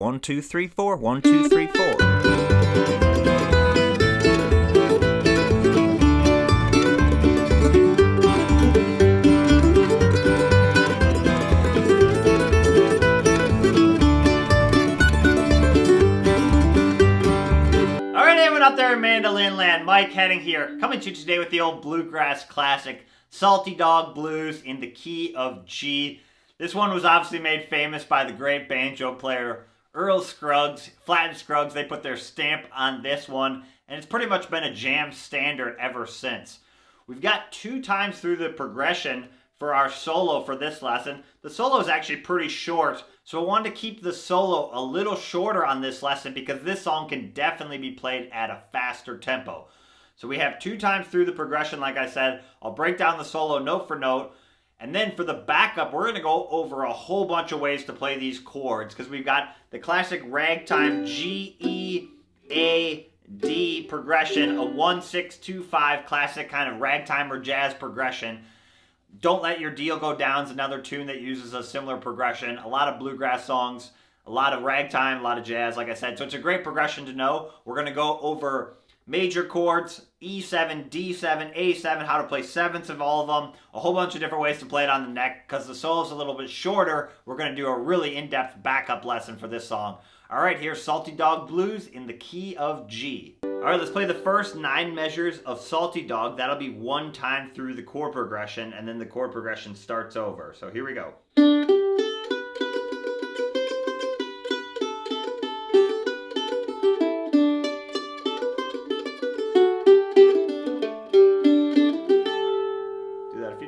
1, 2, 3, 4, 1, 2, 3, 4. Alright, everyone out there in Mandolin land, Mike Heading here, coming to you today with the old Bluegrass classic, Salty Dog Blues in the key of G. This one was obviously made famous by the great banjo player Earl Scruggs, Flatt and Scruggs. They put their stamp on this one, and it's pretty much been a jam standard ever since. We've got 2 times through the progression for our solo for this lesson. The solo is actually pretty short, so I wanted to keep the solo a little shorter on this lesson because this song can definitely be played at a faster tempo. So we have 2 times through the progression, like I said. I'll break down the solo note for note. And then for the backup, we're going to go over a whole bunch of ways to play these chords because we've got the classic ragtime G, E, A, D progression, a 1, 6, 2, 5 classic kind of ragtime or jazz progression. Don't Let Your Deal Go Down is another tune that uses a similar progression. A lot of bluegrass songs, a lot of ragtime, a lot of jazz, like I said. So it's a great progression to know. We're going to go over major chords, E7, D7, A7, how to play sevenths of all of them, a whole bunch of different ways to play it on the neck. Because the solo's a little bit shorter, we're going to do a really in-depth backup lesson for this song. All right, here's Salty Dog Blues in the key of G. All right, let's play the first 9 measures of Salty Dog. That'll be 1 time through the chord progression, and then the chord progression starts over. So here we go.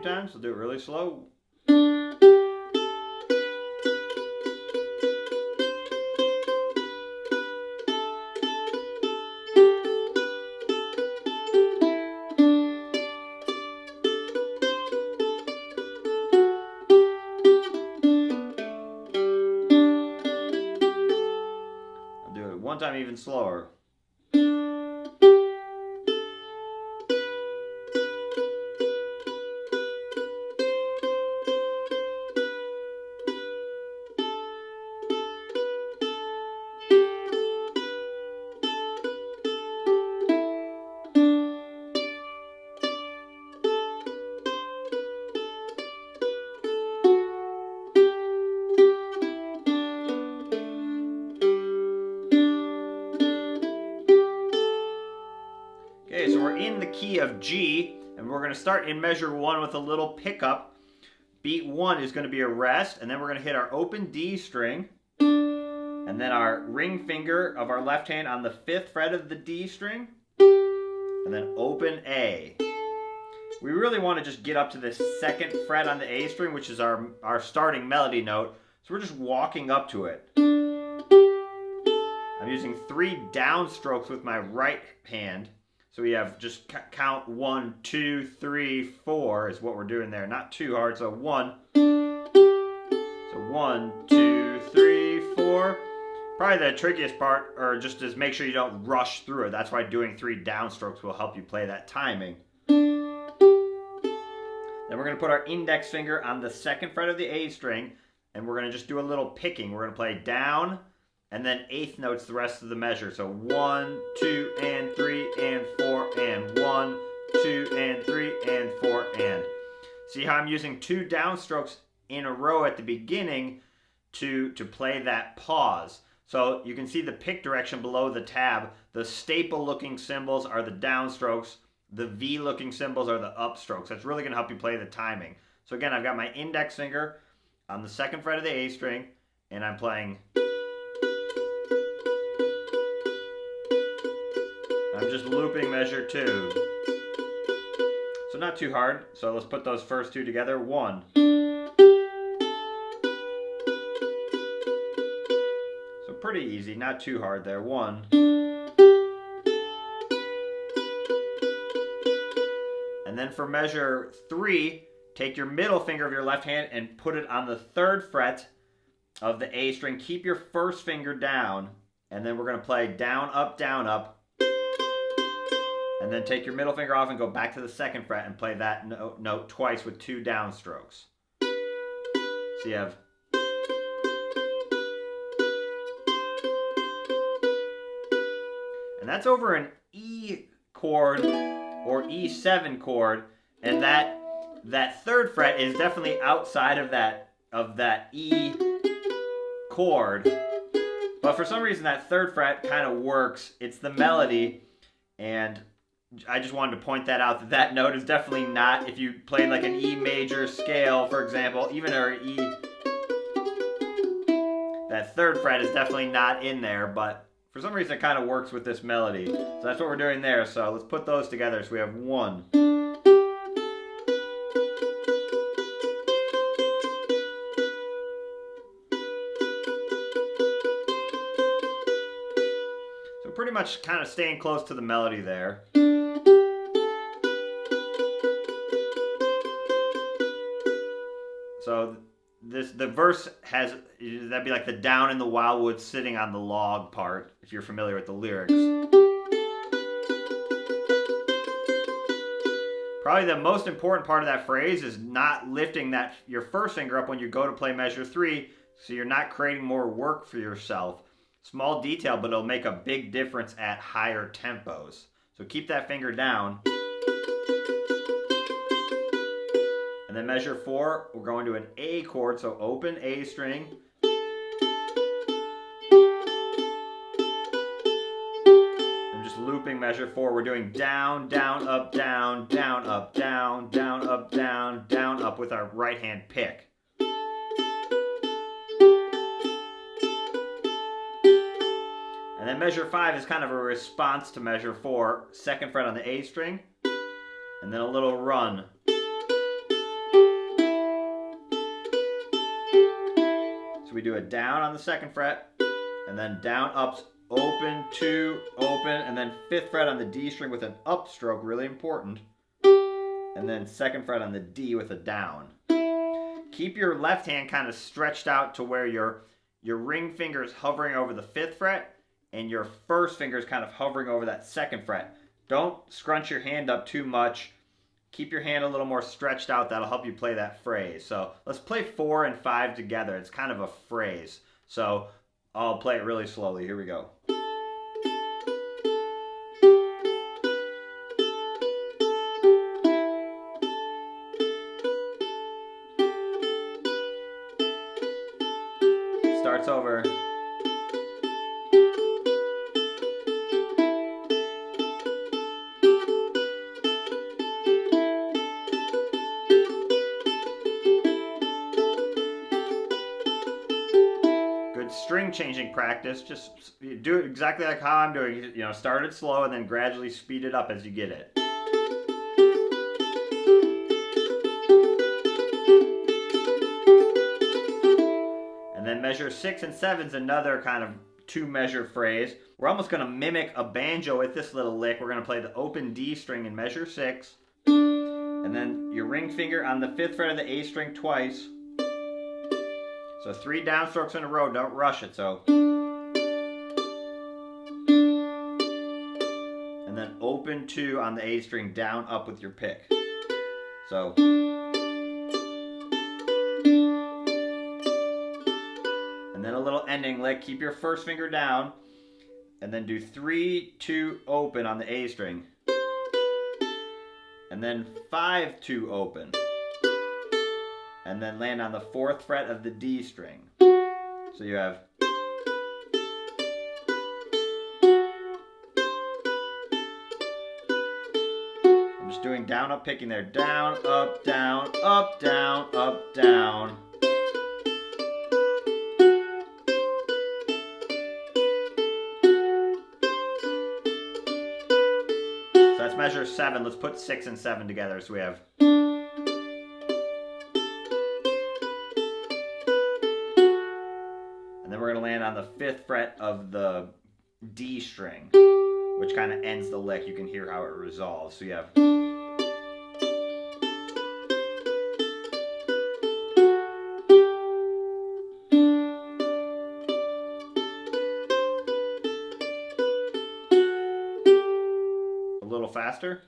Times. We'll do it really slow. I'll do it 1 time even slower. Okay, so we're in the key of G, and we're going to start in measure 1 with a little pickup. Beat 1 is going to be a rest, and then we're going to hit our open D string, and then our ring finger of our left hand on the 5th fret of the D string, and then open A. We really want to just get up to the 2nd fret on the A string, which is our starting melody note, so we're just walking up to it. I'm using 3 downstrokes with my right hand. So we have just count 1, 2, 3, 4 is what we're doing there. Not too hard. So 1. So 1, 2, 3, 4. Probably the trickiest part, or just is make sure you don't rush through it. That's why doing 3 downstrokes will help you play that timing. Then we're going to put our index finger on the 2nd fret of the A string, and we're going to just do a little picking. We're going to play down, and then 8th notes the rest of the measure. So 1, 2, and 3, and 4, and 1, 2, and 3, and 4, and. See how I'm using 2 downstrokes in a row at the beginning to play that pause. So you can see the pick direction below the tab. The staple-looking symbols are the downstrokes. The V-looking symbols are the upstrokes. That's really going to help you play the timing. So again, I've got my index finger on the 2nd fret of the A string, and I'm playing. I'm just looping measure 2. So not too hard. So let's put those first 2 together. 1. So pretty easy, not too hard there. 1. And then for measure 3, take your middle finger of your left hand and put it on the 3rd fret of the A string. Keep your first finger down, and then we're going to play down, up, and then take your middle finger off and go back to the 2nd fret and play that note twice with 2 downstrokes. So you have And that's over an E chord or E7 chord, and that third fret is definitely outside of that E chord. But for some reason that third fret kind of works. It's the melody, and I just wanted to point that out, that note is definitely not, if you played like an E major scale, for example, even or E, that third fret is definitely not in there, but for some reason it kind of works with this melody. So that's what we're doing there. So let's put those together. So we have 1. So pretty much kind of staying close to the melody there. So the verse has, that'd be like the down in the wildwood sitting on the log part, if you're familiar with the lyrics. Probably the most important part of that phrase is not lifting your first finger up when you go to play measure 3, so you're not creating more work for yourself. Small detail, but it'll make a big difference at higher tempos. So keep that finger down. And then measure 4, we're going to an A chord, so open A string. I'm just looping measure 4. We're doing down, down, up, down, down, up, down, down, up, down, down, up with our right hand pick. And then measure 5 is kind of a response to measure 4. 2nd fret on the A string, and then a little run. So we do a down on the 2nd fret, and then down, ups, open, 2, open, and then 5th fret on the D string with an up stroke, really important. And then 2nd fret on the D with a down. Keep your left hand kind of stretched out to where your ring finger is hovering over the 5th fret, and your first finger is kind of hovering over that 2nd fret. Don't scrunch your hand up too much. Keep your hand a little more stretched out. That'll help you play that phrase. So let's play 4 and 5 together. It's kind of a phrase. So I'll play it really slowly. Here we go. Starts over. String changing practice, just do it exactly like how I'm doing. You know, start it slow and then gradually speed it up as you get it. And then measure 6 and 7 is another kind of 2-measure phrase. We're almost going to mimic a banjo with this little lick. We're going to play the open D string in measure 6, and then your ring finger on the 5th fret of the A string twice. So 3 downstrokes in a row, don't rush it, so. And then open 2 on the A string, down, up with your pick. So. And then a little ending lick, keep your first finger down, and then do 3, 2, open on the A string. And then 5, 2, open. And then land on the 4th fret of the D string. So you have. I'm just doing down, up, picking there. Down, up, down, up, down, up, down. So that's measure 7. Let's put 6 and 7 together. So we have. And then we're going to land on the 5th fret of the D string, which kind of ends the lick. You can hear how it resolves. So you have. A little faster.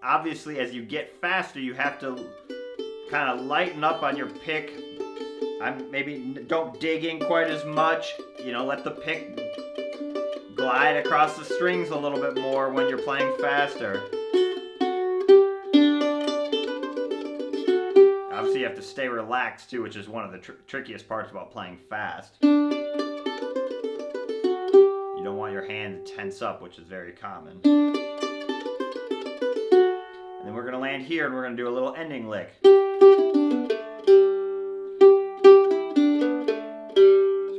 obviously as you get faster, you have to kind of lighten up on your pick. Maybe don't dig in quite as much. Let the pick glide across the strings a little bit more when you're playing faster. Obviously, you have to stay relaxed too, which is one of the trickiest parts about playing fast. You don't want your hand to tense up, which is very common. And then we're going to land here and we're going to do a little ending lick. So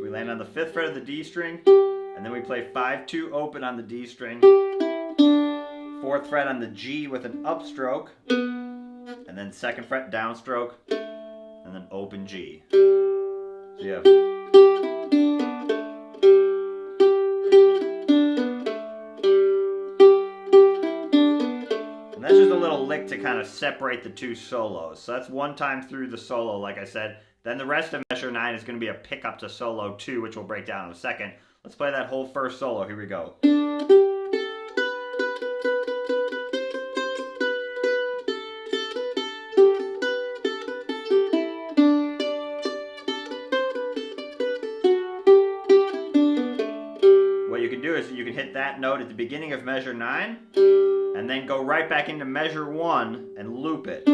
we land on the 5th fret of the D string, and then we play 5-2 open on the D string, 4th fret on the G with an upstroke, and then 2nd fret downstroke, and then open G. So you have. And that's just a little lick to kind of separate the two solos. So that's one time through the solo, like I said. Then the rest of measure 9 is going to be a pickup to solo 2, which we'll break down in a second. Let's play that whole first solo. Here we go. What you can do is you can hit that note at the beginning of measure 9 and then go right back into measure 1 and loop it.